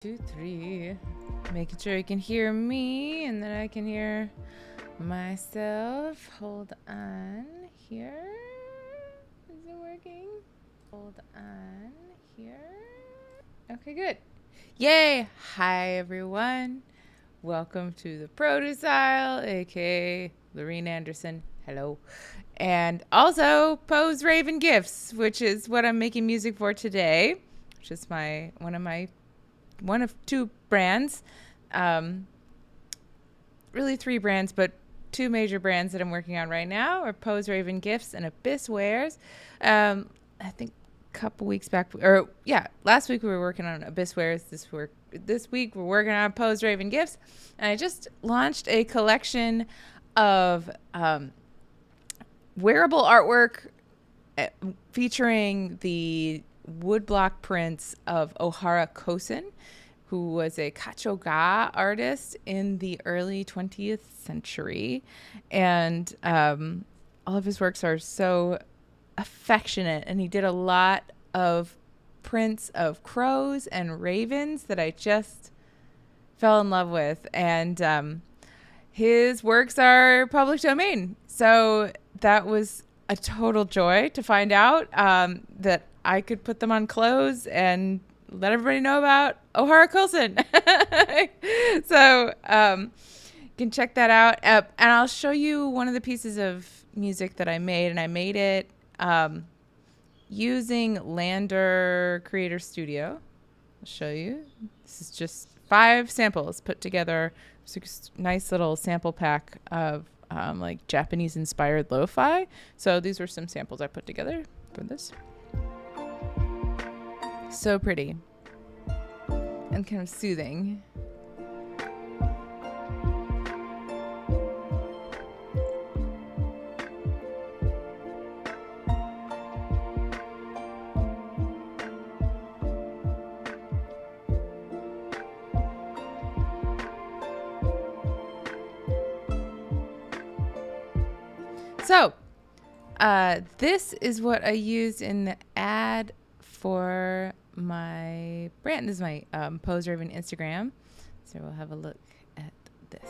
2, 3. Making sure you can hear me and then I can hear myself. Hold on here. Is it working? Hold on here. Okay, good. Yay! Hi, everyone. Welcome to the Produce Aisle, aka Lorene Anderson. Hello. And also Pose Raven Gifts, which is what I'm making music for today, which is one of two brands, really three brands, but two major brands that I'm working on right now are Pose Raven Gifts and Abyss Wares. I think a couple weeks back, last week we were working on Abyss Wares. This week we're working on Pose Raven Gifts, and I just launched a collection of wearable artwork featuring the woodblock prints of Ohara Kosen, who was a Kachoga artist in the early 20th century. And all of his works are so affectionate. And he did a lot of prints of crows and ravens that I just fell in love with. And his works are public domain. So that was a total joy to find out that I could put them on clothes and let everybody know about Ohara Coulson. So you can check that out. And I'll show you one of the pieces of music that I made. And I made it using LANDR Creator Studio. I'll show you. This is just 5 samples put together. It's a nice little sample pack of like Japanese inspired lo-fi. So these were some samples I put together for this. So pretty and kind of soothing. So this is what I used in the ad for my brand. This is my Pose Raven Instagram. So we'll have a look at this.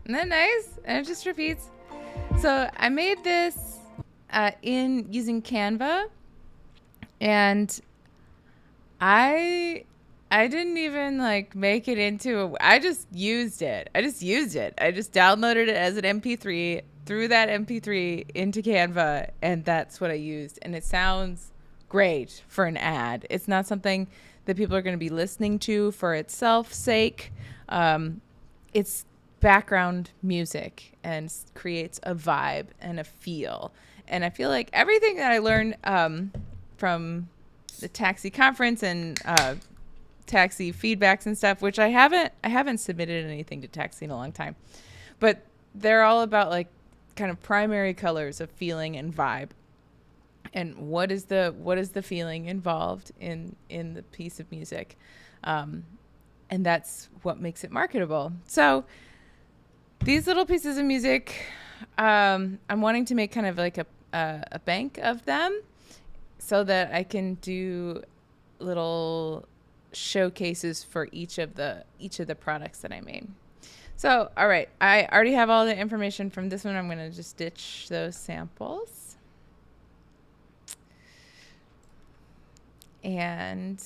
Isn't that nice? And it just repeats. So I made this in using Canva, and I didn't even like make it into I just used it. I just downloaded it as an MP3, threw that MP3 into Canva, and that's what I used. And it sounds great for an ad. It's not something that people are going to be listening to for itself sake. It's background music and creates a vibe and a feel. And I feel like everything that I learned from the taxi conference and taxi feedbacks and stuff, which I haven't submitted anything to taxi in a long time, but they're all about like kind of primary colors of feeling and vibe. And what is the feeling involved in the piece of music? And that's what makes it marketable. So these little pieces of music, I'm wanting to make kind of like a bank of them so that I can do little showcases for each of the products that I made. So, all right, I already have all the information from this one. I'm going to just ditch those samples. And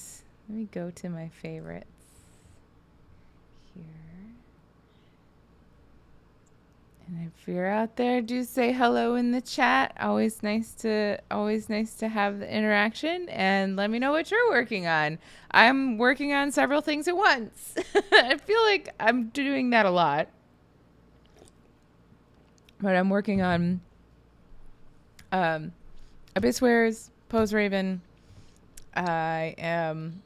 let me go to my favorites here. And if you're out there, do say hello in the chat. Always nice to have the interaction, and let me know what you're working on. I'm working on several things at once. I feel like I'm doing that a lot. But I'm working on Abyss Wares, Pose Raven. I've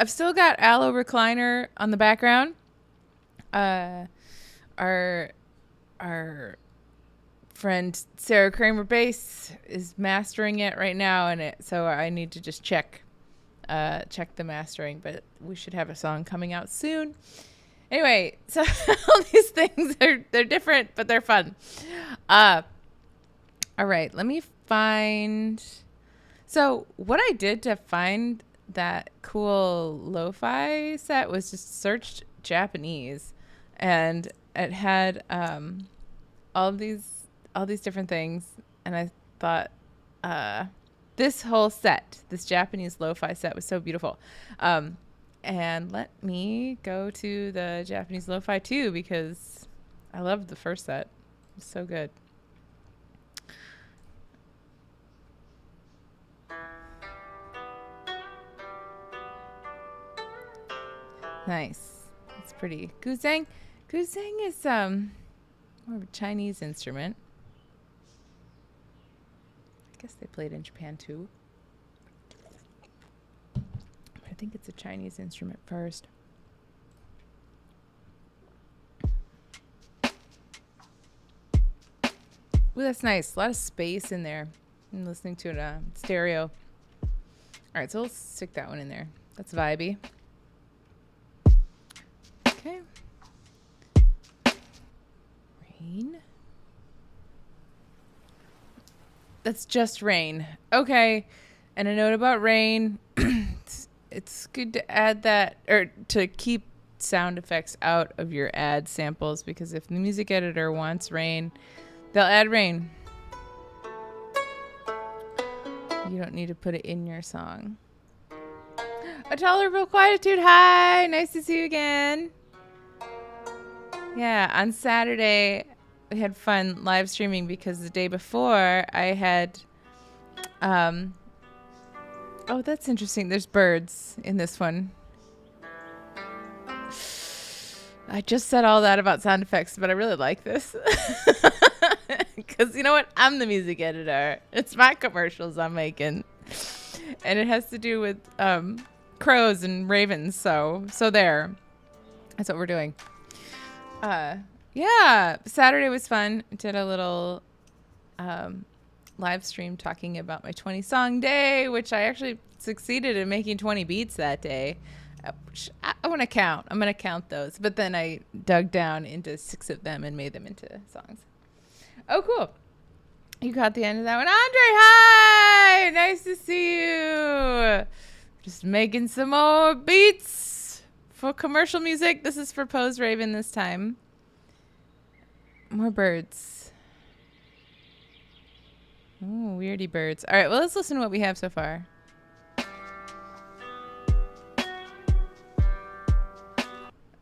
still got Aloe Recliner on the background. our friend Sarah Kramer Bass is mastering it right now, and so I need to just check the mastering, but we should have a song coming out soon. Anyway, so all these things they're different, but they're fun. All right, let me find. So what I did to find that cool lo-fi set was just searched Japanese, and it had all these different things, and I thought this whole set, this Japanese lo-fi set, was so beautiful. And let me go to the Japanese lo-fi too, because I loved the first set. It was so good. Nice. That's pretty. Guzheng is more of a Chinese instrument. I guess they played in Japan too. I think it's a Chinese instrument first. Ooh, that's nice. A lot of space in there. I'm listening to it stereo. All right, so let's stick that one in there. That's vibey. Okay. Rain. That's just rain. Okay. And a note about rain. It's good to add that, or to keep sound effects out of your ad samples, because if the music editor wants rain, they'll add rain. You don't need to put it in your song. A tolerable quietude. Hi. Nice to see you again. Yeah, on Saturday we had fun live streaming because the day before I had oh, that's interesting. There's birds in this one. I just said all that about sound effects, but I really like this. Because you know what? I'm the music editor. It's my commercials I'm making. And it has to do with crows and ravens. So there. That's what we're doing. Yeah, Saturday was fun. Did a little live stream talking about my 20 song day, which I actually succeeded in making 20 beats that day. I want to count. I'm going to count those. But then I dug down into 6 of them and made them into songs. Oh, cool. You caught the end of that one. Andre, hi! Nice to see you. Just making some more beats for commercial music. This is for Pose Raven this time. More birds. Ooh, weirdy birds. All right, well, let's listen to what we have so far.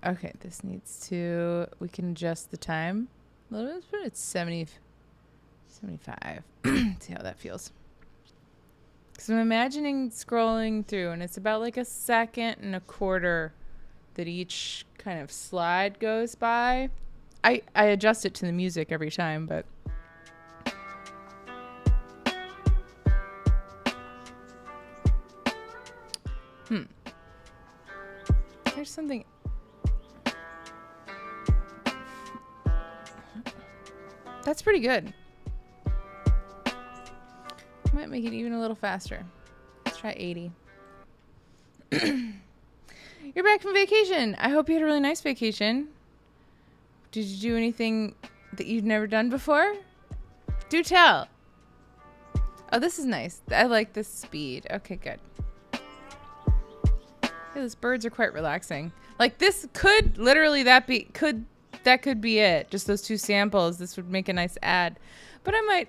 Okay, this needs to... We can adjust the time a little bit, but it's 75. See how that feels. Because I'm imagining scrolling through, and it's about like 1.25 seconds that each kind of slide goes by. I adjust it to the music every time, but... There's something... That's pretty good. Might make it even a little faster. Let's try 80. You're back from vacation. I hope you had a really nice vacation. Did you do anything that you've never done before? Do tell. Oh, this is nice. I like this speed. Okay, good. Yeah, those birds are quite relaxing. Like, this could literally that could be it. Just those 2 samples. This would make a nice ad. But I might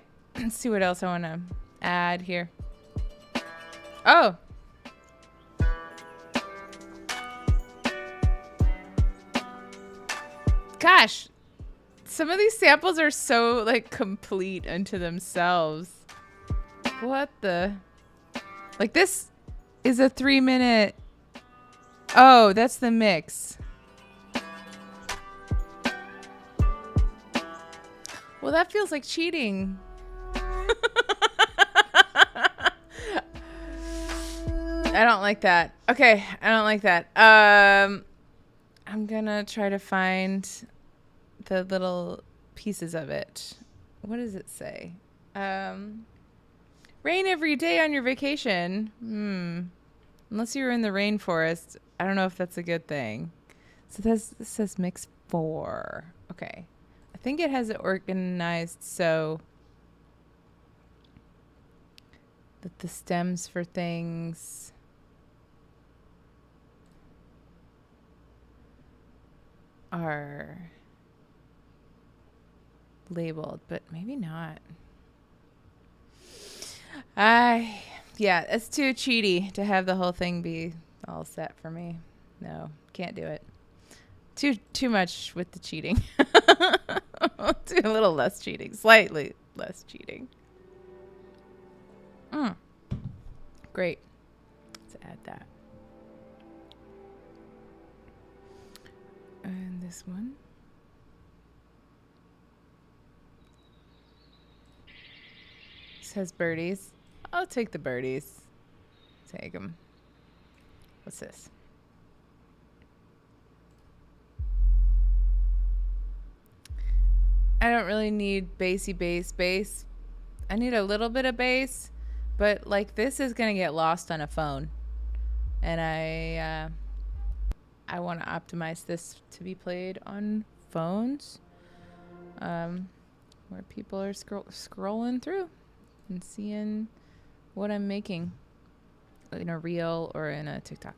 see what else I want to add here. Oh. Gosh. Some of these samples are so, like, complete unto themselves. What the? Like, this is a 3-minute... Oh, that's the mix. Well, that feels like cheating. I don't like that. Okay, I don't like that. I'm gonna try to find the little pieces of it. What does it say? Rain every day on your vacation. Unless you're in the rainforest, I don't know if that's a good thing. So this says mix 4. Okay. I think it has it organized so that the stems for things are labeled, but maybe not. Yeah, it's too cheaty to have the whole thing be all set for me. No, can't do it. Too much with the cheating. Do a little less cheating, slightly less cheating. Great. Let's add that. And this one. Says birdies. I'll take the birdies. Take them. What's this? I don't really need bassy bass. I need a little bit of bass, but like this is gonna get lost on a phone, and I want to optimize this to be played on phones, where people are scrolling through and seeing what I'm making in a reel or in a TikTok.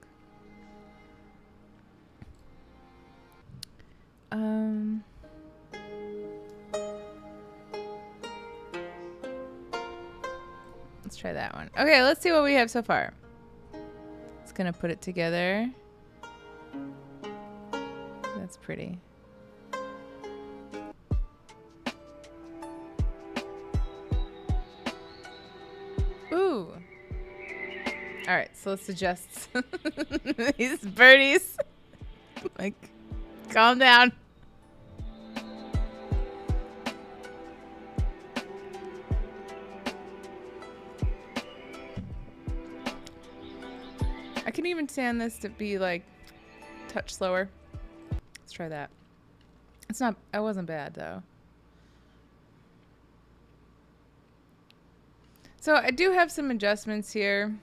Let's try that one. Okay, let's see what we have so far. It's gonna put it together. That's pretty. Ooh. All right, so let's adjust these birdies. Like, calm down. I can even stand this to be like touch slower. Let's try that. It's not, it wasn't bad though. So I do have some adjustments here.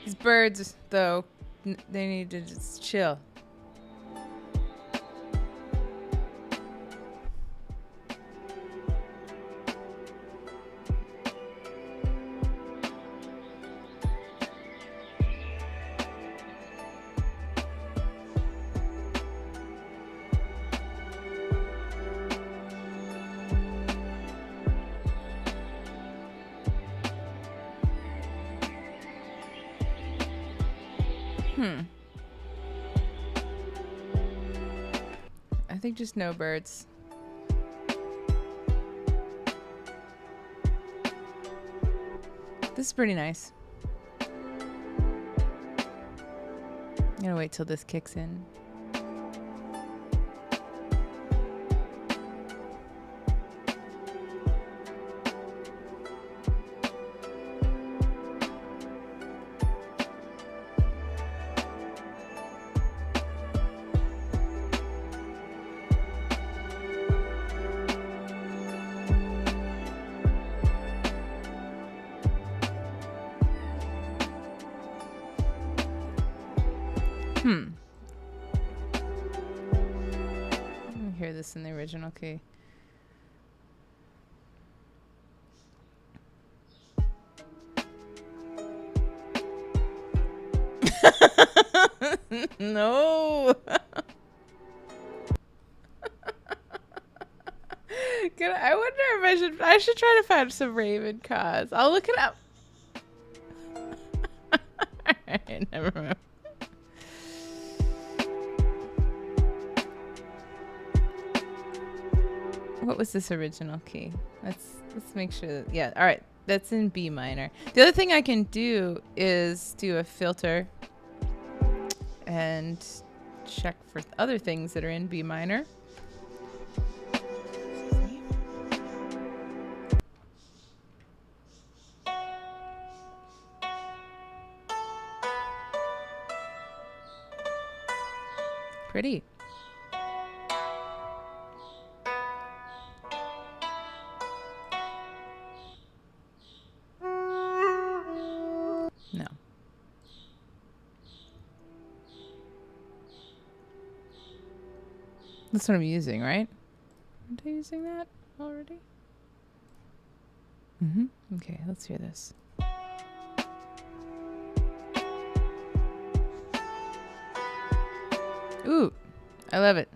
These birds though, they need to just chill. I think just no birds. This is pretty nice. I'm gonna wait till this kicks in. Hear this in the original key. No. I wonder if I should try to find some Raven cause. I'll look it up. Alright, never mind. What was this original key? Let's make sure that, yeah, all right, that's in B minor. The other thing I can do is do a filter and check for other things that are in B minor. Pretty. No. That's what I'm using, right? Aren't I using that already? Mm-hmm. Okay, let's hear this. Ooh, I love it.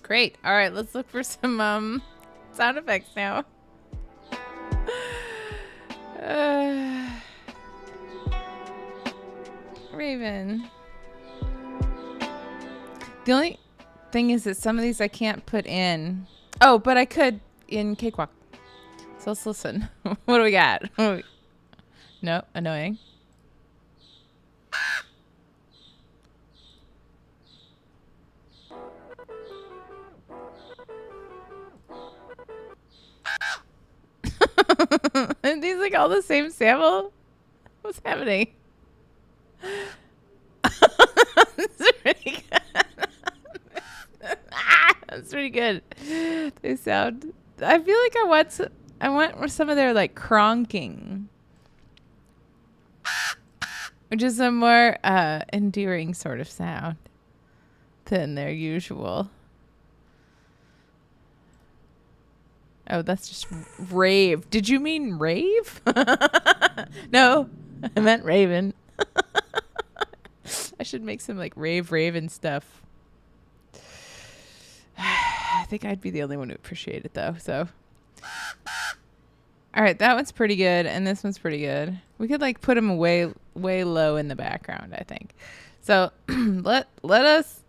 Great. All right, let's look for some sound effects now. Raven. The only thing is that some of these I can't put in. Oh, but I could in Cakewalk. So let's listen. What do we got? No, annoying. Are these like all the same sample? What's happening? That's pretty good. That's pretty good. They sound. I feel like I want some of their like cronking, which is a more endearing sort of sound than their usual. Oh, that's just rave. Did you mean rave? No, I meant Raven. I should make some like Raven stuff. I think I'd be the only one who appreciate it though. So, all right, that one's pretty good, and this one's pretty good. We could like put them way low in the background, I think. So let us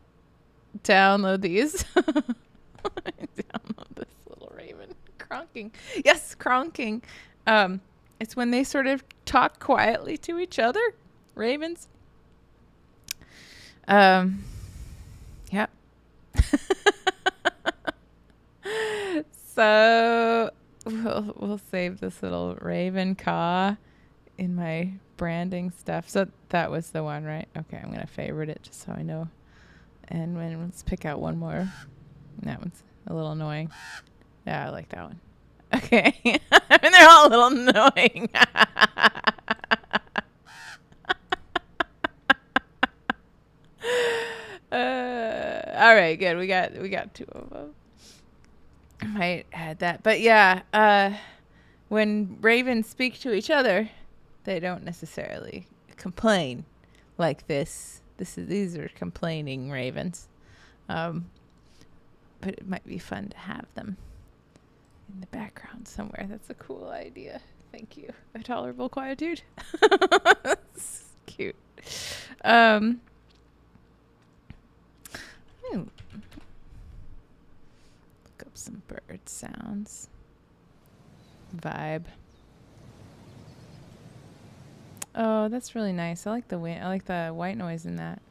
download these. Download this little Raven cronking. Yes, cronking. It's when they sort of talk quietly to each other. Ravens. Yep. So we'll save this little Raven caw in my branding stuff. So that was the one, right? Okay, I'm gonna favorite it just so I know. And let's pick out one more. That one's a little annoying. Yeah, I like that one. Okay. I mean, they're all a little annoying. All right, good. We got two of them. I might add that. But yeah, when ravens speak to each other, they don't necessarily complain like this. These are complaining ravens. But it might be fun to have them in the background somewhere. That's a cool idea. Thank you. A tolerable quietude. That's cute. Look up some bird sounds. Vibe. Oh, that's really nice. I like the wind. I like the white noise in that.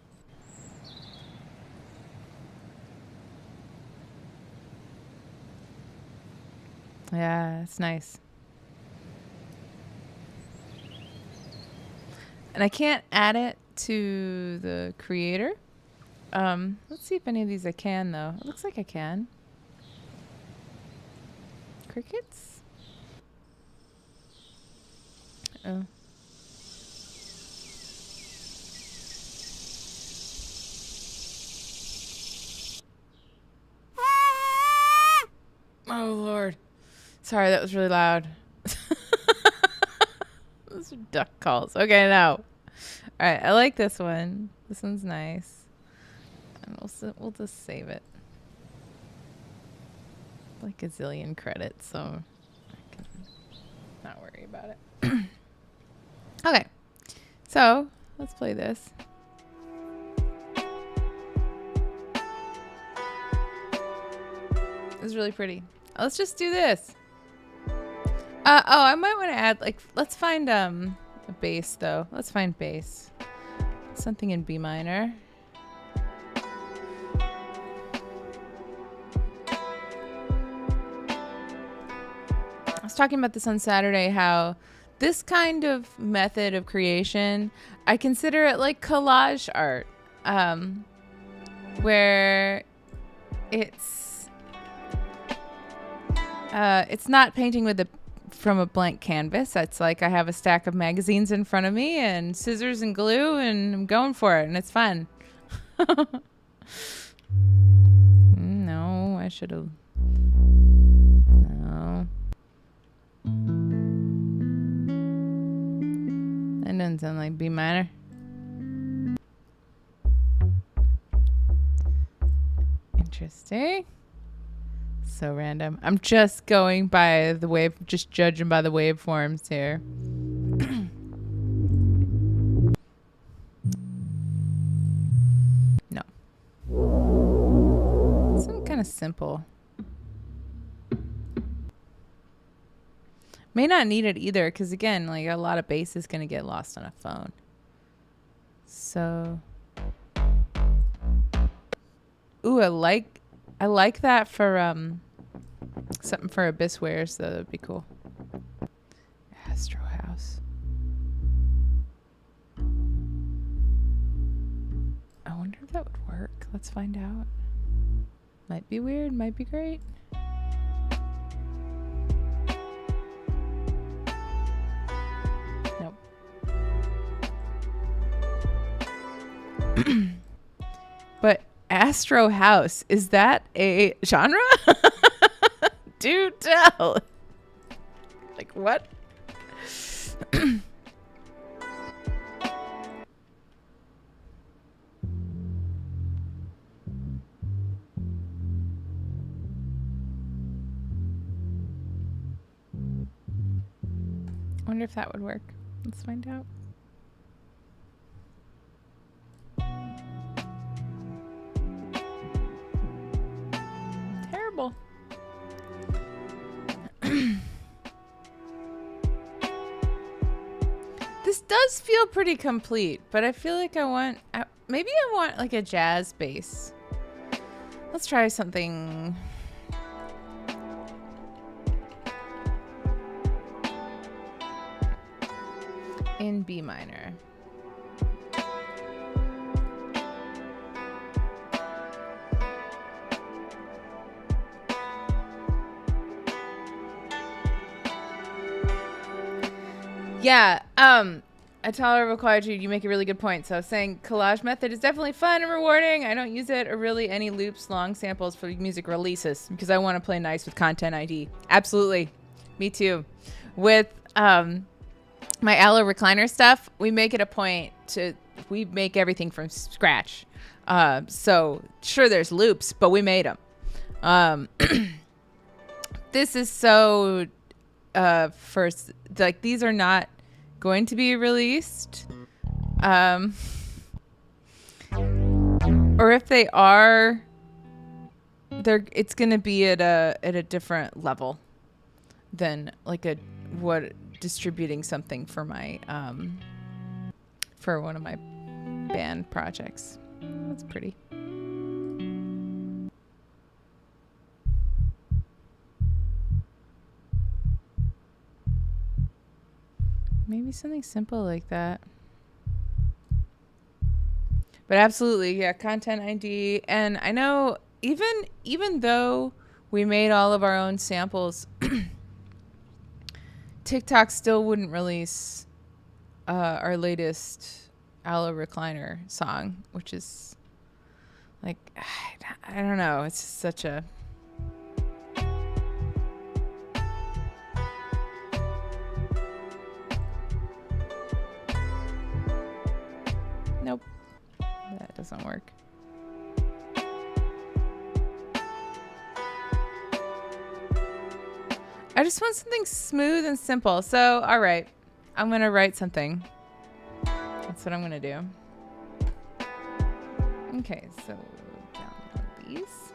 Yeah, it's nice. And I can't add it to the creator. Let's see if any of these I can, though. It looks like I can. Crickets? Oh. Oh, Lord. Sorry, that was really loud. Those are duck calls. Okay, now. All right, I like this one. This one's nice. And we'll just save it. Like a zillion credits, so I can not worry about it. Okay, so let's play this. It's really pretty. Let's just do this. Oh, I might want to add, like, let's find a bass, though. Let's find bass. Something in B minor. I was talking about this on Saturday, how this kind of method of creation, I consider it like collage art, where it's not painting from a blank canvas. It's like I have a stack of magazines in front of me and scissors and glue, and I'm going for it, and it's fun. No, I should have. No. That doesn't sound like B minor. Interesting. So random. I'm just going by the just judging by the waveforms here. No. Something kind of simple. May not need it either, because again, like a lot of bass is going to get lost on a phone. So, ooh, I like that for something for Abyss wear, so that'd be cool. Astro House. I wonder if that would work. Let's find out. Might be weird, might be great. Nope. But Astro House, is that a genre? Do tell. Like what? Wonder if that would work. Let's find out. Terrible. This does feel pretty complete, but I feel like maybe I want like a jazz bass. Let's try something. In B minor. Yeah, a tolerable quietude, you make a really good point. So I was saying collage method is definitely fun and rewarding. I don't use it or really any loops, long samples for music releases because I want to play nice with Content ID. Absolutely. Me too. With my Allo recliner stuff, we make it a point we make everything from scratch. So sure there's loops, but we made them. This is so first, like these are not going to be released. Or if they are, it's going to be at a different level than like distributing something for my for one of my band projects. That's pretty. Maybe something simple like that. But absolutely, yeah, Content ID. And I know even though we made all of our own samples, TikTok still wouldn't release our latest Allo recliner song, which is like, I don't know. It's just such a... Nope. That doesn't work. I just want something smooth and simple. So, all right. I'm going to write something. That's what I'm going to do. Okay, so download these.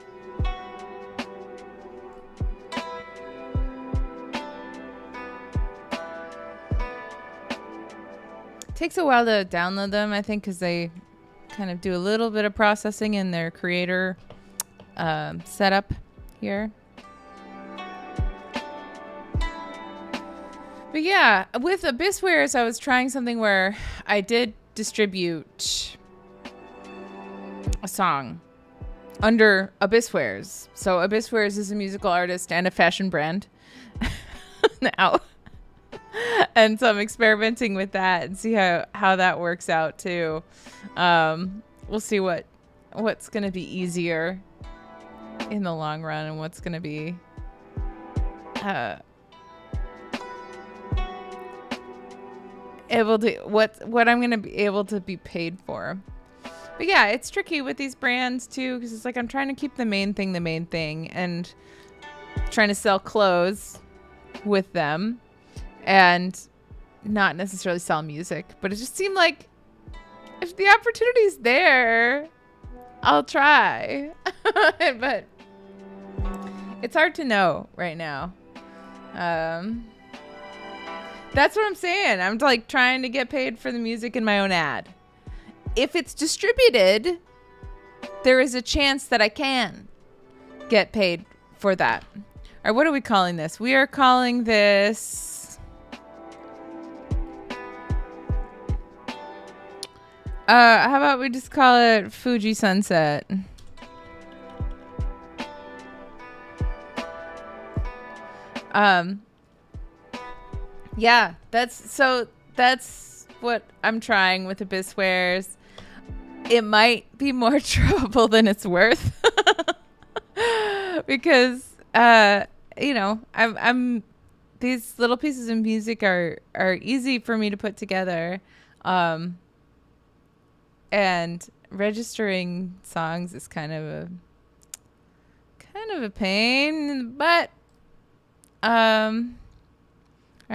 Takes a while to download them, I think, because they kind of do a little bit of processing in their creator setup here. But yeah, with Abysswares, I was trying something where I did distribute a song under Abysswares. So Abysswares is a musical artist and a fashion brand now. And so I'm experimenting with that and see how that works out too. We'll see what's going to be easier in the long run and what's going to be able to what I'm going to be able to be paid for. But yeah, it's tricky with these brands too, because it's like I'm trying to keep the main thing and trying to sell clothes with them and not necessarily sell music. But it just seemed like if the opportunity's there, I'll try. But it's hard to know right now. That's what I'm saying. I'm like trying to get paid for the music in my own ad. If it's distributed, there is a chance that I can get paid for that. All right, what are we calling this? We are calling this how about we just call it Fuji Sunset? Yeah, that's what I'm trying with Abysswares. It might be more trouble than it's worth. Because I'm these little pieces of music are easy for me to put together. And registering songs is kind of a pain in the butt. All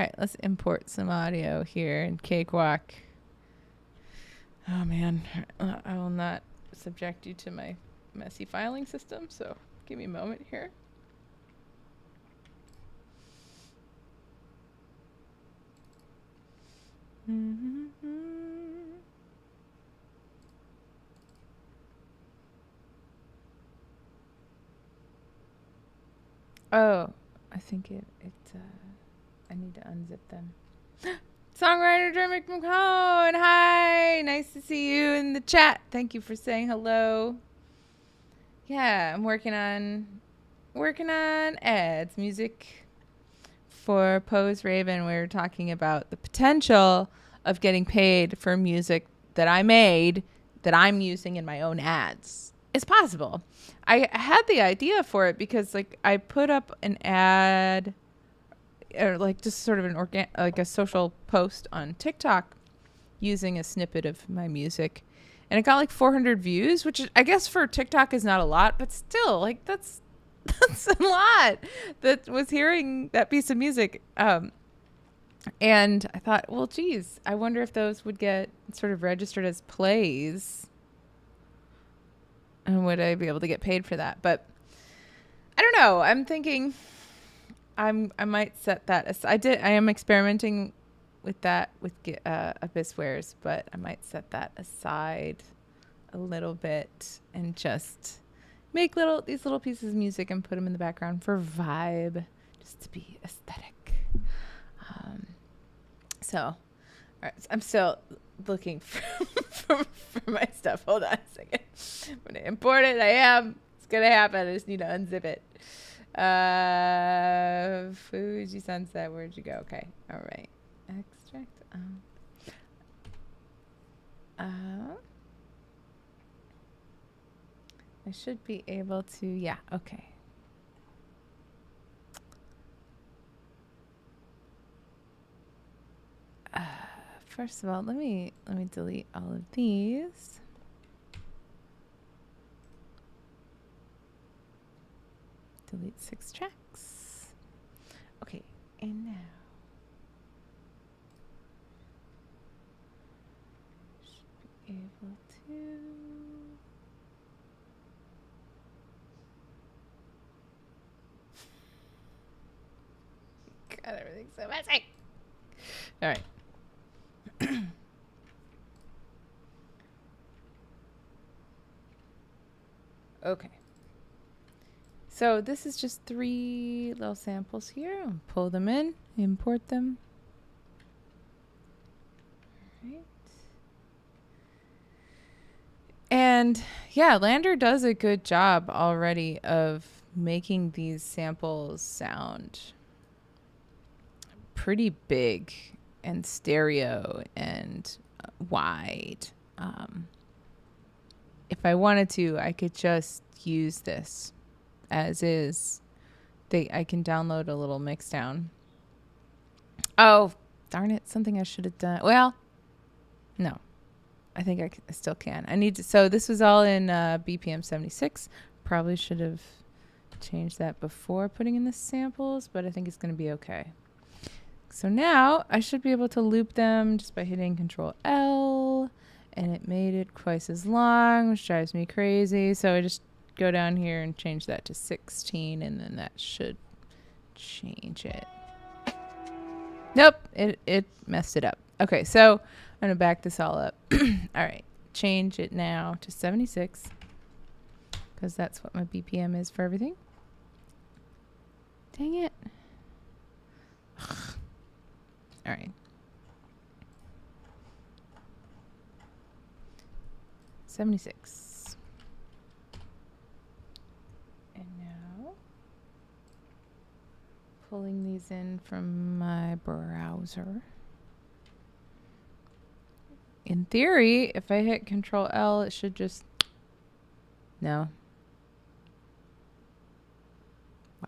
right, let's import some audio here in Cakewalk. Oh man, I will not subject you to my messy filing system, so give me a moment here. Oh, I think I need to unzip them. Songwriter Dermot McCone, hi! Nice to see you in the chat. Thank you for saying hello. Yeah, I'm working on ads, music for Pose Raven. We were talking about the potential of getting paid for music that I made that I'm using in my own ads. It's possible. I had the idea for it because like I put up an ad or like just sort of like a social post on TikTok using a snippet of my music, and it got like 400 views, which I guess for TikTok is not a lot, but still like that's a lot that was hearing that piece of music. And I thought, well, geez, I wonder if those would get sort of registered as plays. And would I be able to get paid for that? But I don't know. I'm thinking I might set that aside. I am experimenting with that with Abysswares, but I might set that aside a little bit and just make these little pieces of music and put them in the background for vibe, just to be aesthetic. So, all right, I'm still looking for my stuff. Hold on a second. I'm going to import it. It's going to happen. I just need to unzip it. Fuji Sunset. Where'd you go? Okay. All right. Extract. I should be able to. Yeah. Okay. First of all, let me delete all of these. Delete 6 tracks. Okay, and now should be able to. God, everything's so messy. All right. Okay. So this is just 3 little samples here. I'll pull them in, import them. Right. And yeah, LANDR does a good job already of making these samples sound pretty big and stereo and wide. If I wanted to, I could just use this as is. I can download a little mix down. Oh, darn it. Something I should have done. Well, no. I think I still can. I need to. So this was all in BPM 76. Probably should have changed that before putting in the samples, but I think it's going to be okay. So now I should be able to loop them just by hitting Control L, and it made it twice as long, which drives me crazy. So I just go down here and change that to 16, and then that should change it. Nope, it messed it up. Okay, so I'm going to back this all up. All right, change it now to 76, because that's what my BPM is for everything. Dang it. All right. 76. And now pulling these in from my browser. In theory, if I hit Control L, it should just... No.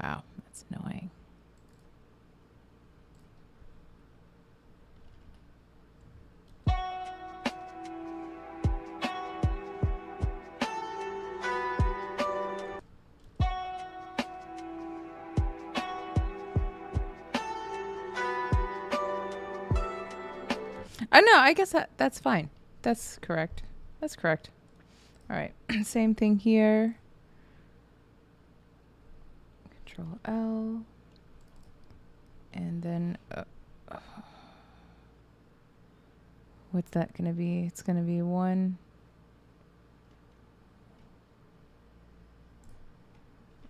Wow, that's annoying. No, I guess that's fine. That's correct. That's correct. All right. Same thing here. Control L. And then what's that going to be? It's going to be 1.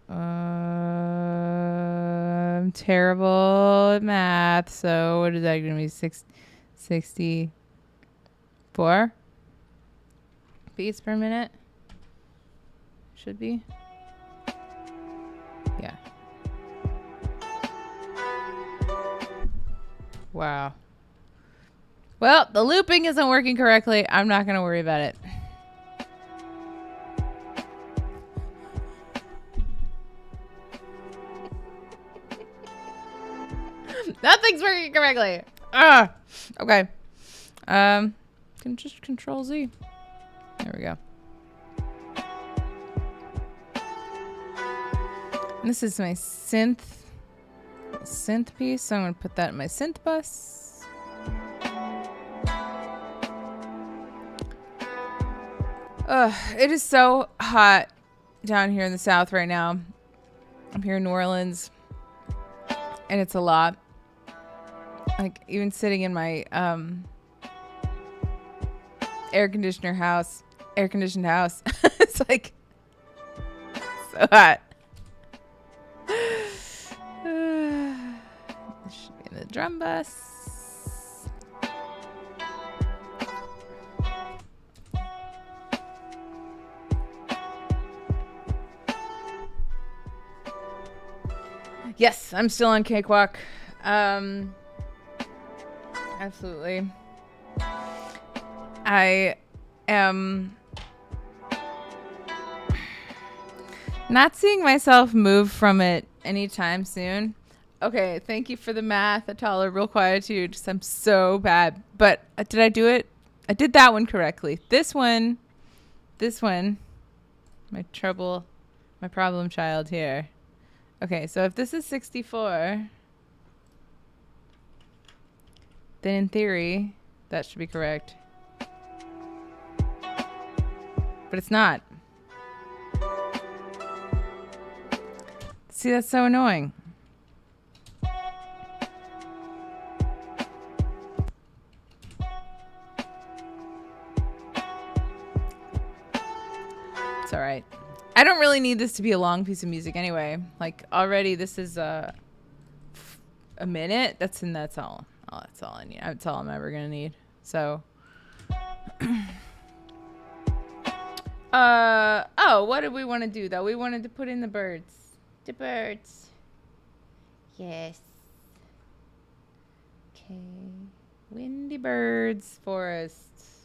I'm terrible at math. So what is that going to be? 64 beats per minute. Should be. Yeah. Wow. Well, the looping isn't working correctly. I'm not going to worry about it. Nothing's working correctly. Okay. Can just Control Z. There we go. And this is my synth piece, so I'm going to put that in my synth bus. It is so hot down here in the South right now. I'm here in New Orleans, and it's a lot. Like, even sitting in my air-conditioned house, it's like so hot. This should be in the drum bus. Yes, I'm still on Cakewalk. Absolutely. I am not seeing myself move from it anytime soon. Okay, thank you for the math, Atala. Real quietude. I'm so bad. But did I do it? I did that one correctly. This one, my problem child here. Okay, so if this is 64, then in theory, that should be correct. But it's not. See, that's so annoying. It's all right. I don't really need this to be a long piece of music anyway. Like, already this is a minute. That's all I need. That's all I'm ever going to need. So Oh, what did we want to do though? We wanted to put in the birds. The birds. Yes. Okay. Windy birds forest.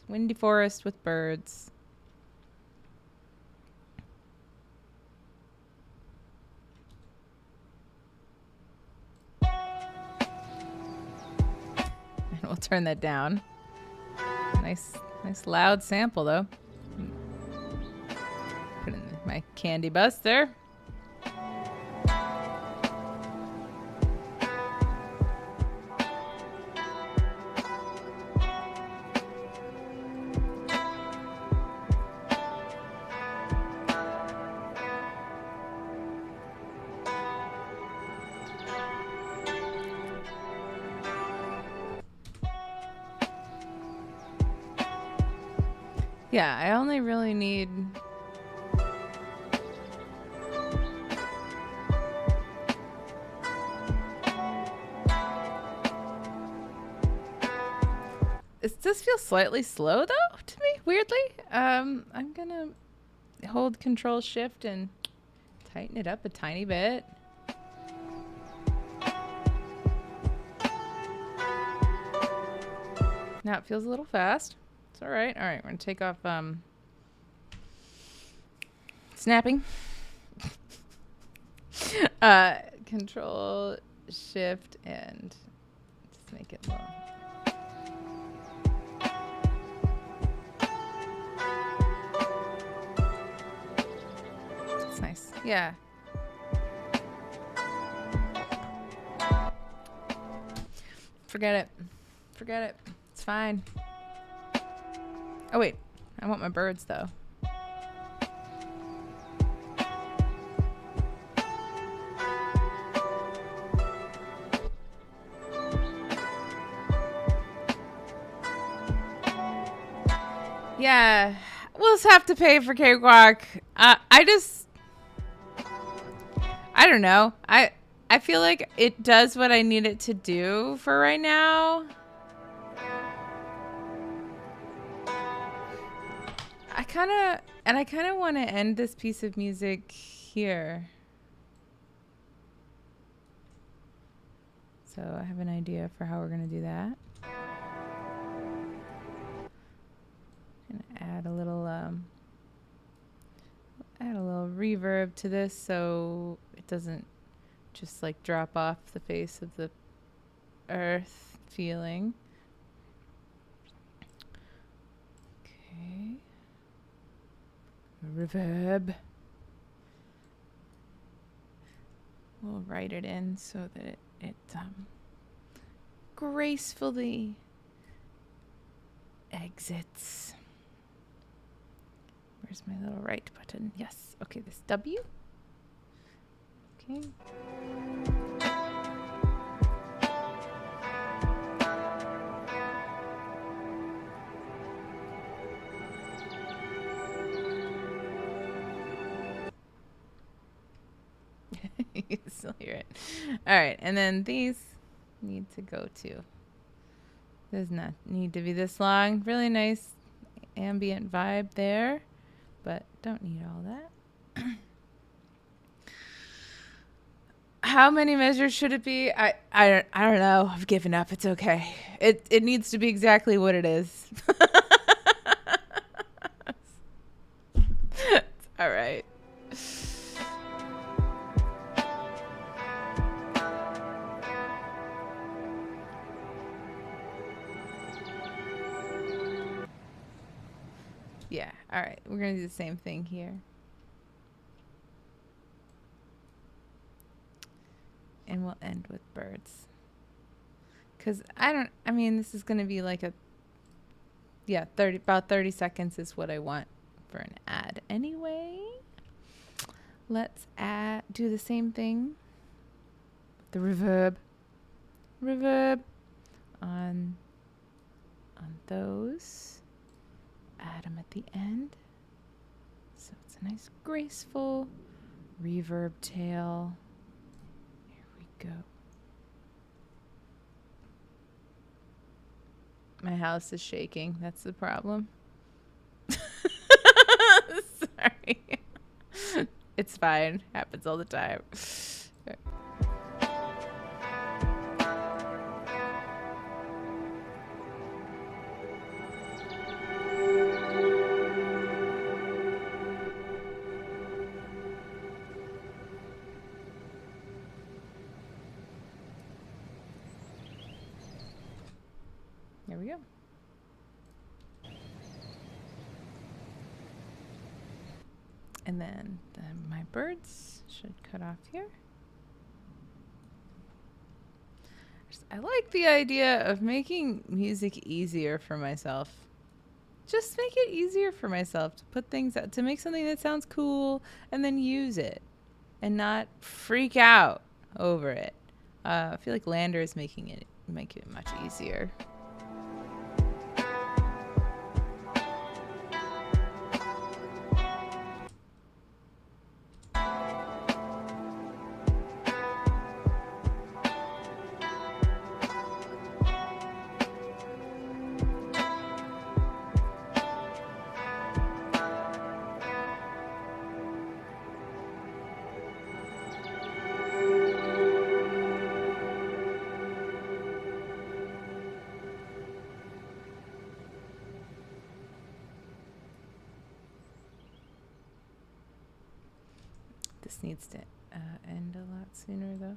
Windy forest with birds. And we'll turn that down. Nice loud sample though. Put in my candy buster. Yeah, I only really need It does feel slightly slow though to me, weirdly. I'm gonna hold Control Shift and tighten it up a tiny bit. Now it feels a little fast. It's all right. All right, we're gonna take off snapping. Control Shift and just make it low. It's nice. Yeah. Forget it. Forget it. It's fine. Oh wait, I want my birds though. Yeah, we'll just have to pay for Cakewalk. I don't know. I feel like it does what I need it to do for right now. I kind of want to end this piece of music here. So I have an idea for how we're going to do that. And add a little reverb to this so it doesn't just like drop off the face of the earth feeling. Okay. Reverb. We'll write it in so that it gracefully exits. Where's my little right button? Yes. Okay, this W. Okay. You can still hear it. All right, and then these need to go too. Does not need to be this long. Really nice ambient vibe there, but don't need all that. How many measures should it be? I don't know. I've given up. It's okay. It needs to be exactly what it is. It's all right. Yeah, all right. We're going to do the same thing here. And we'll end with birds. Because I mean, this is going to be like about 30 seconds is what I want for an ad anyway. Let's do the same thing. The reverb on those. Add them at the end. So it's a nice graceful reverb tail. Here we go. My house is shaking. That's the problem. It's fine. Happens all the time. There we go. And then my birds should cut off here. I like the idea of making music easier for myself. Just make it easier for myself to put things out, to make something that sounds cool and then use it and not freak out over it. I feel like LANDR is making it much easier. This needs to end a lot sooner, though.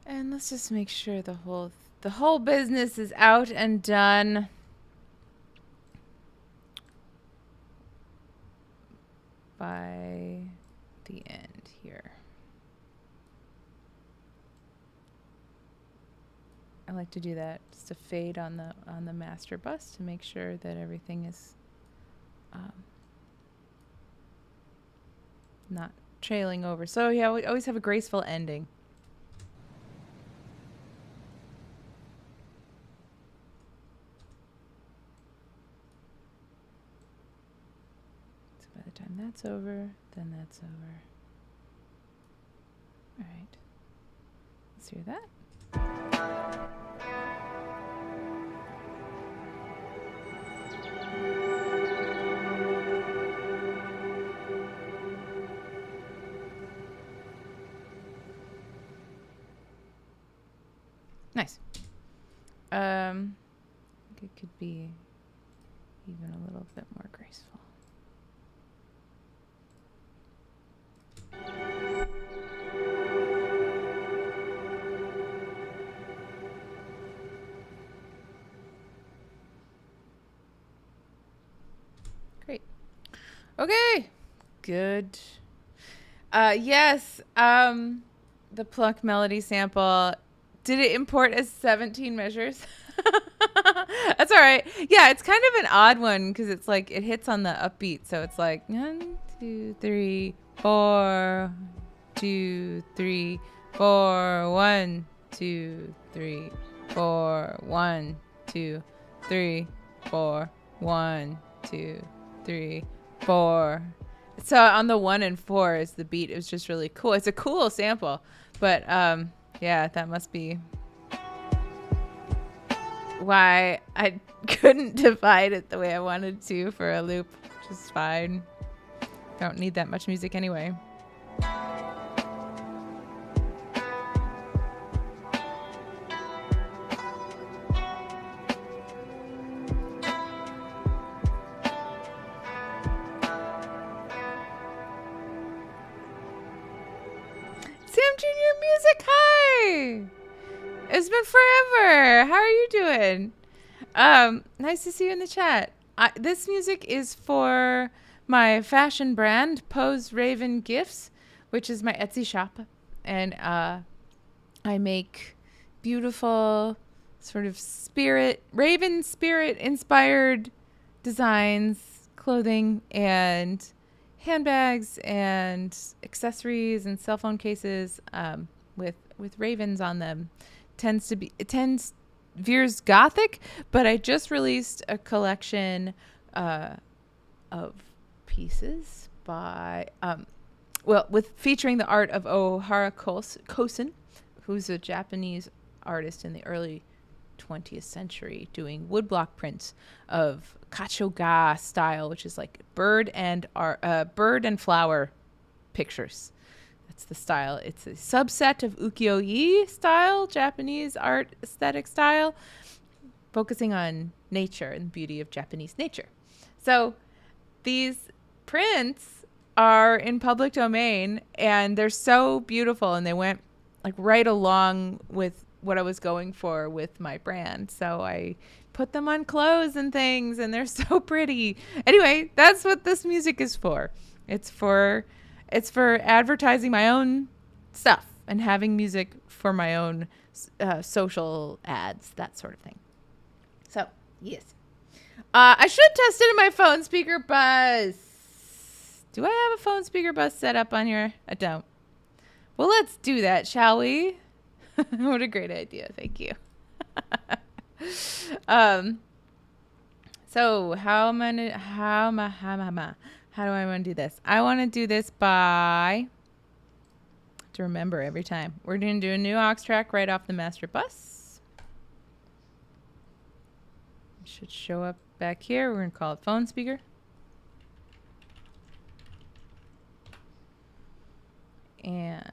And let's just make sure the whole business is out and done. By the end here. I like to do that, just a fade on the master bus to make sure that everything is not trailing over. So yeah, we always have a graceful ending. So by the time that's over, then that's over. All right, let's hear that. Nice. I think it could be even a little bit more graceful. Great. Okay. Good. Yes. The pluck melody sample. Did it import as 17 measures? That's all right. Yeah, it's kind of an odd one because it's like it hits on the upbeat. So it's like 1, 2, 3, 4, 2, 3, 4, 1, 2, 3, 4, 1, 2, 3, 4, 1, 2, 3, 4. So on the 1 and 4 is the beat. It was just really cool. It's a cool sample, but yeah, that must be why I couldn't divide it the way I wanted to for a loop, which is fine. Don't need that much music anyway. Sam Jr. Music, hi! It's been forever. How are you doing? Nice to see you in the chat. This music is for my fashion brand, Pose Raven Gifts, which is my Etsy shop. And I make beautiful sort of Raven spirit inspired designs, clothing, and handbags and accessories and cell phone cases with ravens on them. It veers gothic, but I just released a collection of pieces by featuring the art of Ohara Kosen, who's a Japanese artist in the early 20th century, doing woodblock prints of kachoga style, which is like bird and flower pictures. That's the style. It's a subset of ukiyo-e style, Japanese art aesthetic style, focusing on nature and the beauty of Japanese nature. So these prints are in public domain, and they're so beautiful, and they went like right along with what I was going for with my brand. So I put them on clothes and things, and they're so pretty. Anyway, that's what this music is for. It's for advertising my own stuff and having music for my own social ads, that sort of thing. So, yes. I should test it in my phone speaker buzz. Do I have a phone speaker buzz set up on here? I don't. Well, let's do that, shall we? What a great idea. Thank you. So how do I want to do this? I want to do this by, to remember every time. We're going to do a new aux track right off the master bus. It should show up back here. We're going to call it phone speaker. And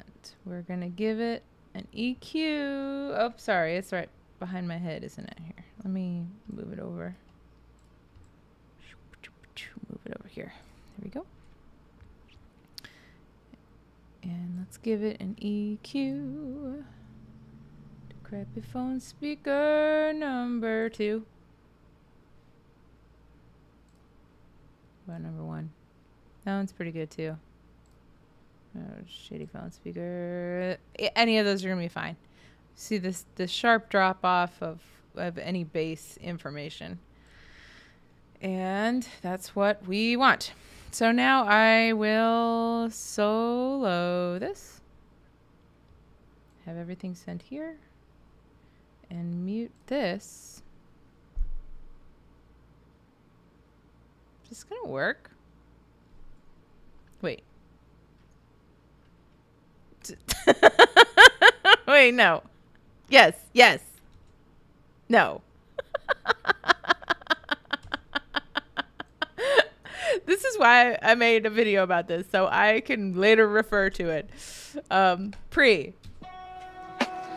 we're going to give it an EQ. Oh, sorry. It's right behind my head, isn't it? Here. Let me move it over. Move it over here. There we go. And let's give it an EQ. Decrepit phone speaker number 2. What about number 1? That one's pretty good too. Oh, shitty phone speaker. Any of those are gonna be fine. See this sharp drop off of any bass information. And that's what we want. So now I will solo this. Have everything sent here. And mute this. Is this gonna work? Wait. Wait, no. Yes, yes. No. This is why I made a video about this, so I can later refer to it.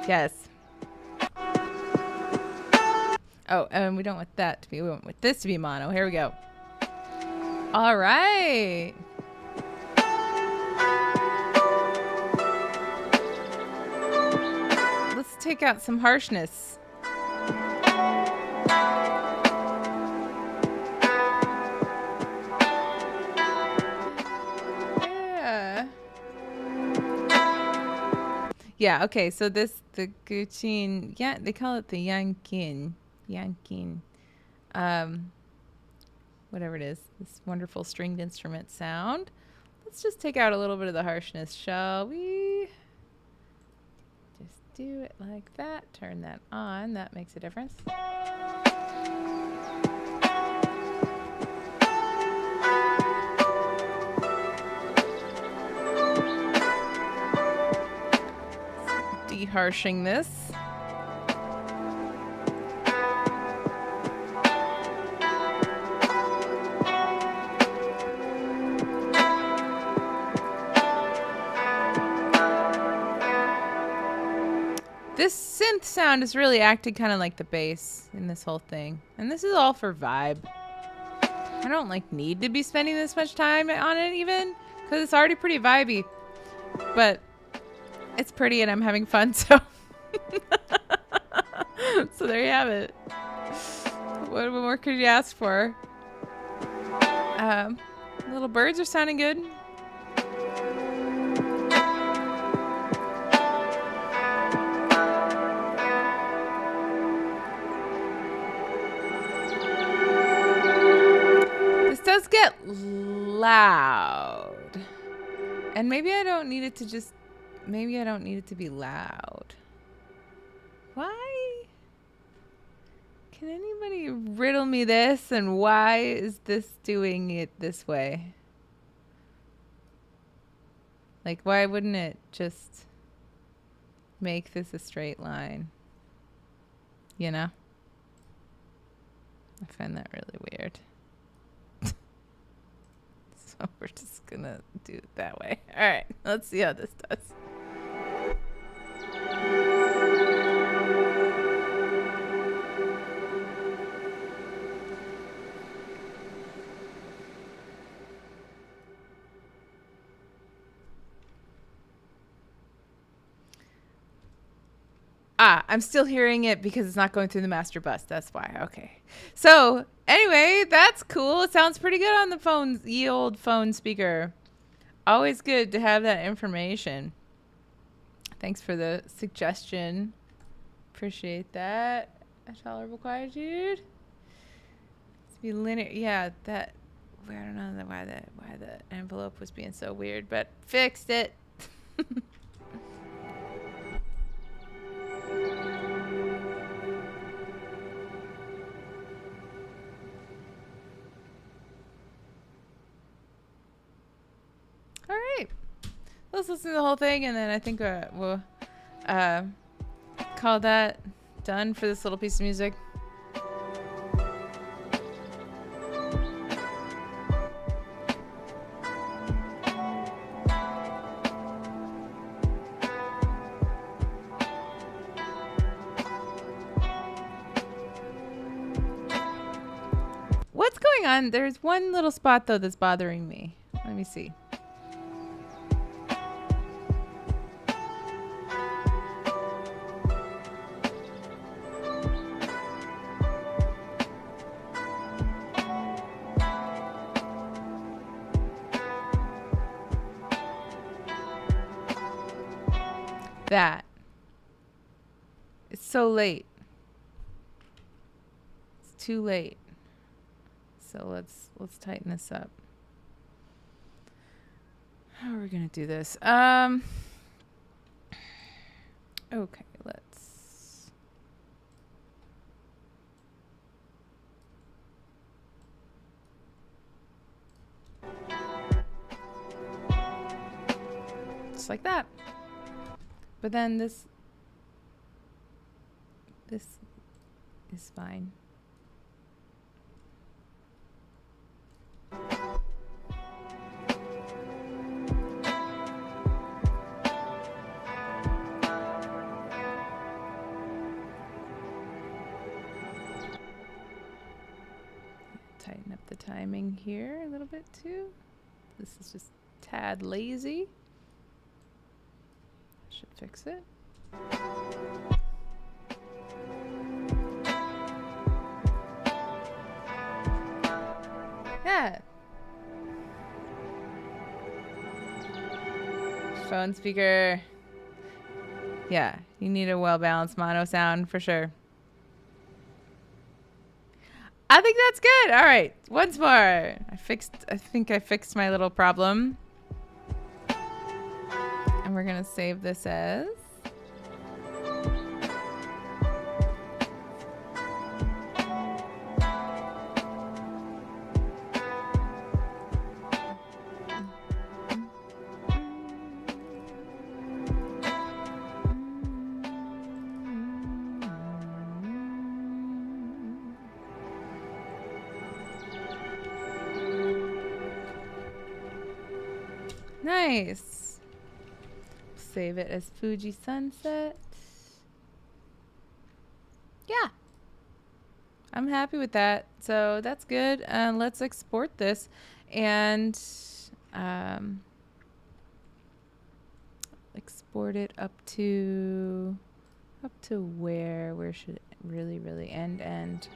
Yes. Oh, and we don't want that to be, we want this to be mono. Here we go. All right. Let's take out some harshness. Yeah, okay, so the Gucci, yeah, they call it the Yankin, whatever it is, this wonderful stringed instrument sound. Let's just take out a little bit of the harshness, shall we? Just do it like that, turn that on, that makes a difference. Deharshing this. This synth sound is really acting kind of like the bass in this whole thing. And this is all for vibe. I don't need to be spending this much time on it even, because it's already pretty vibey. But it's pretty and I'm having fun, so so there you have it. What more could you ask for? Little birds are sounding good. This does get loud. And maybe I don't need it to just maybe I don't need it to be loud. Why? Can anybody riddle me this? And why is this doing it this way? Like, why wouldn't it just make this a straight line? You know? I find that really weird. So we're just gonna do it that way. All right, let's see how this does. Ah, I'm still hearing it because it's not going through the master bus. That's why. Okay. So anyway, that's cool. It sounds pretty good on the phone, ye old phone speaker. Always good to have that information. Thanks for the suggestion. Appreciate that. A tolerable quietude. To be linear. Yeah, that. I don't know why the envelope was being so weird, but fixed it. All right. Let's listen to the whole thing, and then I think we'll call that done for this little piece of music. What's going on? There's one little spot, though, that's bothering me. Let me see. That. It's so late. It's too late. So let's tighten this up. How are we gonna do this? Okay, let's. Just like that. But then this is fine. Tighten up the timing here a little bit too. This is just a tad lazy. Should fix it. Yeah. Phone speaker. Yeah, you need a well-balanced mono sound for sure. I think that's good. All right, once more. I think I fixed my little problem. And we're gonna save this as nice. Save it as Fuji Sunset. Yeah. I'm happy with that. So that's good. Let's export this and export it up to where should it really end?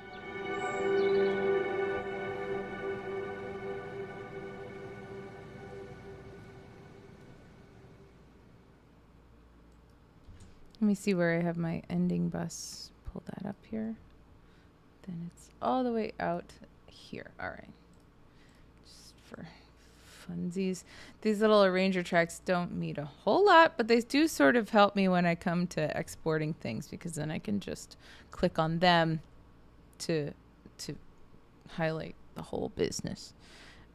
Let me see where I have my ending bus. Pull that up here. Then it's all the way out here. All right. Just for funsies. These little arranger tracks don't mean a whole lot, but they do sort of help me when I come to exporting things, because then I can just click on them to highlight the whole business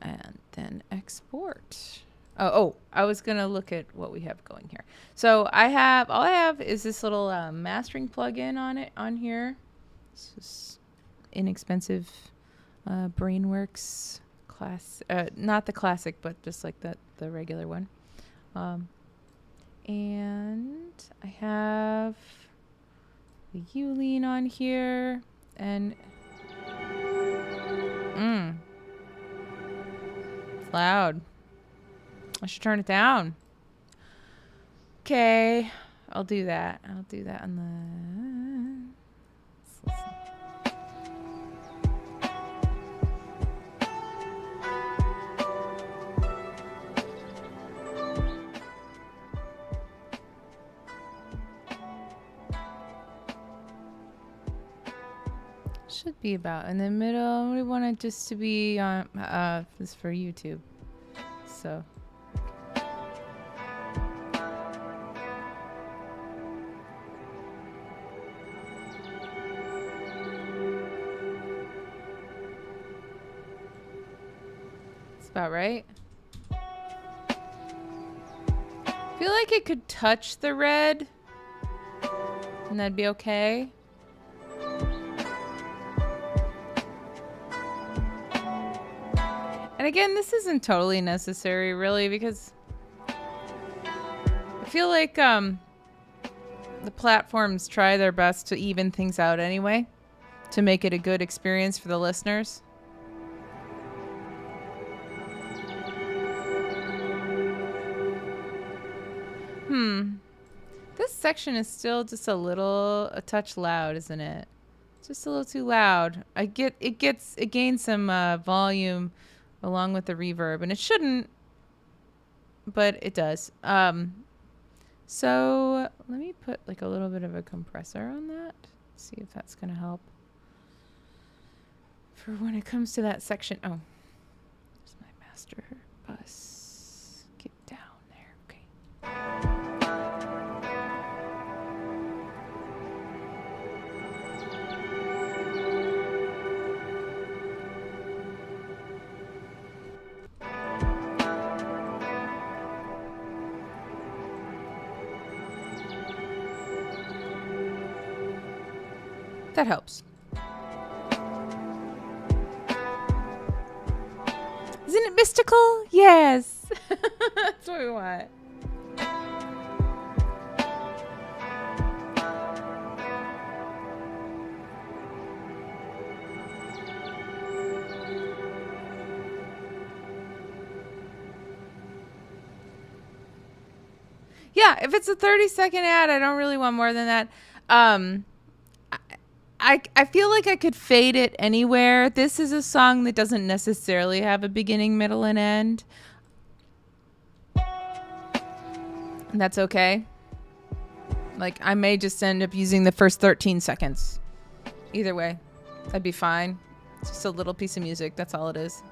and then export. Oh, I was going to look at what we have going here. So all I have is this little mastering plugin on here. It's just inexpensive Brainworks class, not the classic, but just like the regular one. And I have the Ulean on here, and it's loud. I should turn it down. Okay, I'll do that. I'll do that on the... Let's listen. Should be about in the middle. We want it just to be on this is for YouTube. So it's about right. I feel like it could touch the red and that'd be okay. And again, this isn't totally necessary, really, because I feel like the platforms try their best to even things out anyway, to make it a good experience for the listeners. This section is still just a touch loud, isn't it? Just a little too loud. It gains some volume along with the reverb, and it shouldn't, but it does. So let me put like a little bit of a compressor on that. See if that's gonna help for when it comes to that section. Oh, there's my master bus. Get down there, okay. That helps. Isn't it mystical? Yes. That's what we want. Yeah, if it's a 30-second ad, I don't really want more than that. I feel like I could fade it anywhere. This is a song that doesn't necessarily have a beginning, middle, and end. And that's okay. Like, I may just end up using the first 13 seconds. Either way, that'd be fine. It's just a little piece of music. That's all it is.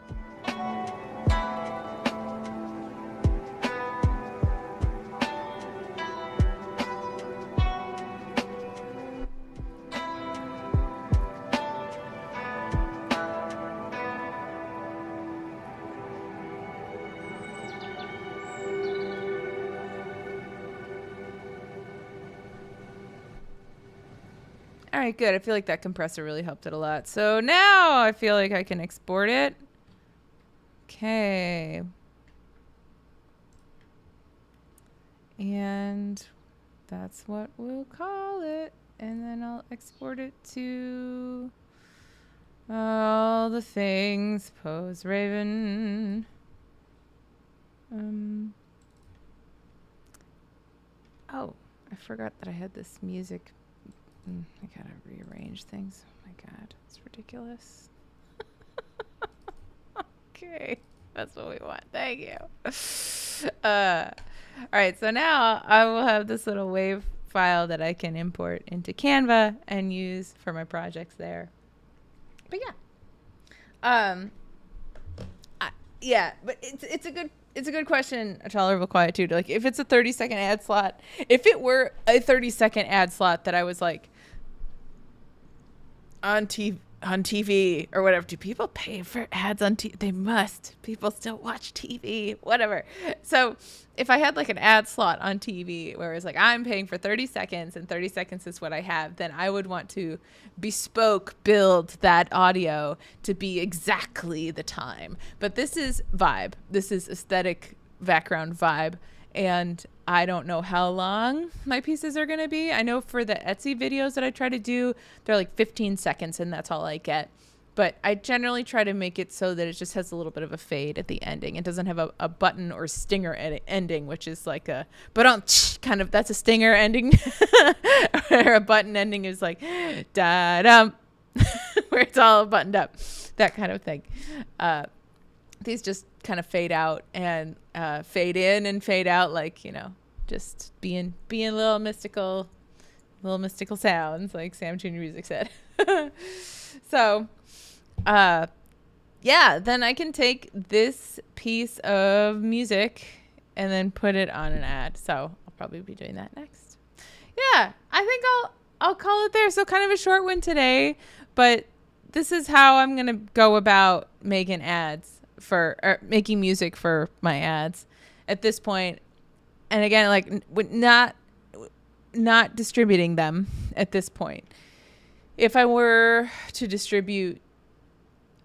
All right, good. I feel like that compressor really helped it a lot. So now I feel like I can export it. Okay. And that's what we'll call it. And then I'll export it to all the things. Pose Raven. Oh, I forgot that I had this music. I gotta rearrange things. Oh my god, it's ridiculous. Okay, that's what we want. Thank you. All right, so now I will have this little wave file that I can import into Canva and use for my projects there. But yeah, but it's a good question. A tolerable quietude. Like, if it's a 30-second ad slot, if it were a 30-second ad slot that I was like on TV, on TV or whatever. Do people pay for ads on TV? They must. People still watch TV, whatever. So if I had like an ad slot on TV where it's like, I'm paying for 30 seconds and 30 seconds is what I have, then I would want to bespoke build that audio to be exactly the time. But this is vibe. This is aesthetic background vibe. And I don't know how long my pieces are going to be. I know for the Etsy videos that I try to do, they're like 15 seconds and that's all I get. But I generally try to make it so that it just has a little bit of a fade at the ending. It doesn't have a button or stinger ending, which is like a kind of, that's a stinger ending. Or a button ending is like da-dum, where it's all buttoned up, that kind of thing. These just kind of fade out and fade in and fade out, like, you know, just being little mystical sounds, like Sam Jr. Music said. So, yeah, then I can take this piece of music and then put it on an ad. So I'll probably be doing that next. Yeah, I think I'll call it there. So kind of a short one today, but this is how I'm going to go about making ads or making music for my ads at this point. And again, like not distributing them at this point. If I were to distribute,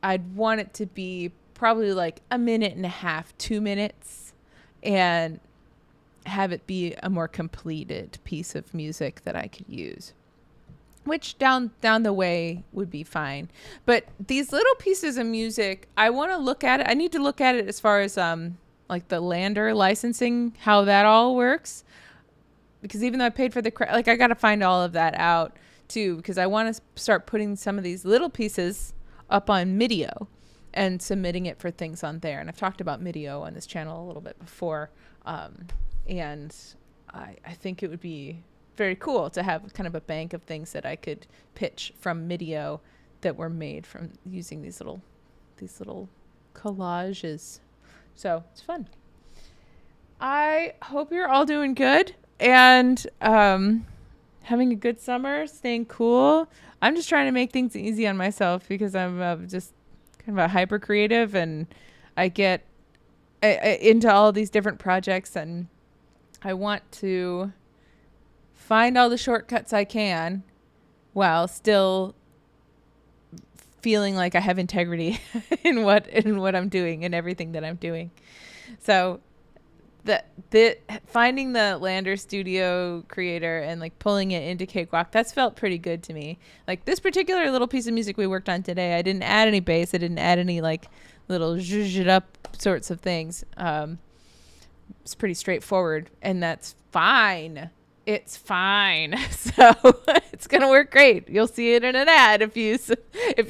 I'd want it to be probably like 1.5 minutes, 2 minutes, and have it be a more completed piece of music that I could use, which down the way would be fine. But these little pieces of music, I want to look at it. I need to look at it as far as like the LANDR licensing, how that all works. Because even though I paid for I got to find all of that out too, because I want to start putting some of these little pieces up on Midio and submitting it for things on there. And I've talked about Midio on this channel a little bit before. And I think it would be very cool to have kind of a bank of things that I could pitch from Midio that were made from using these little collages. So it's fun. I hope you're all doing good and having a good summer, staying cool. I'm just trying to make things easy on myself because I'm just kind of a hyper creative, and I get into all these different projects, and I want to find all the shortcuts I can while still feeling like I have integrity in what I'm doing and everything that I'm doing. So the finding the LANDR Studio Creator and like pulling it into Cakewalk, that's felt pretty good to me. Like this particular little piece of music we worked on today, I didn't add any bass, I didn't add any like little zhuzh up sorts of things. It's pretty straightforward, and that's fine. It's fine. So it's going to work great. You'll see it in an ad if you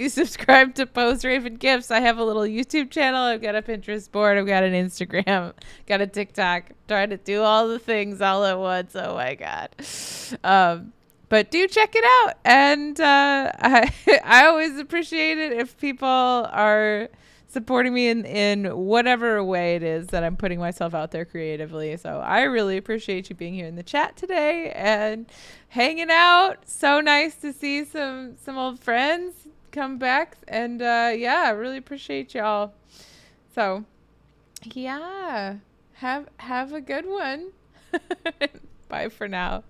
subscribe to Post Raven Gifts. I have a little YouTube channel. I've got a Pinterest board. I've got an Instagram. Got a TikTok. Trying to do all the things all at once. Oh my God. But do check it out. And I always appreciate it if people are supporting me in whatever way it is that I'm putting myself out there creatively. So I really appreciate you being here in the chat today and hanging out. So nice to see some old friends come back. And yeah, I really appreciate y'all. So yeah, have a good one. Bye for now.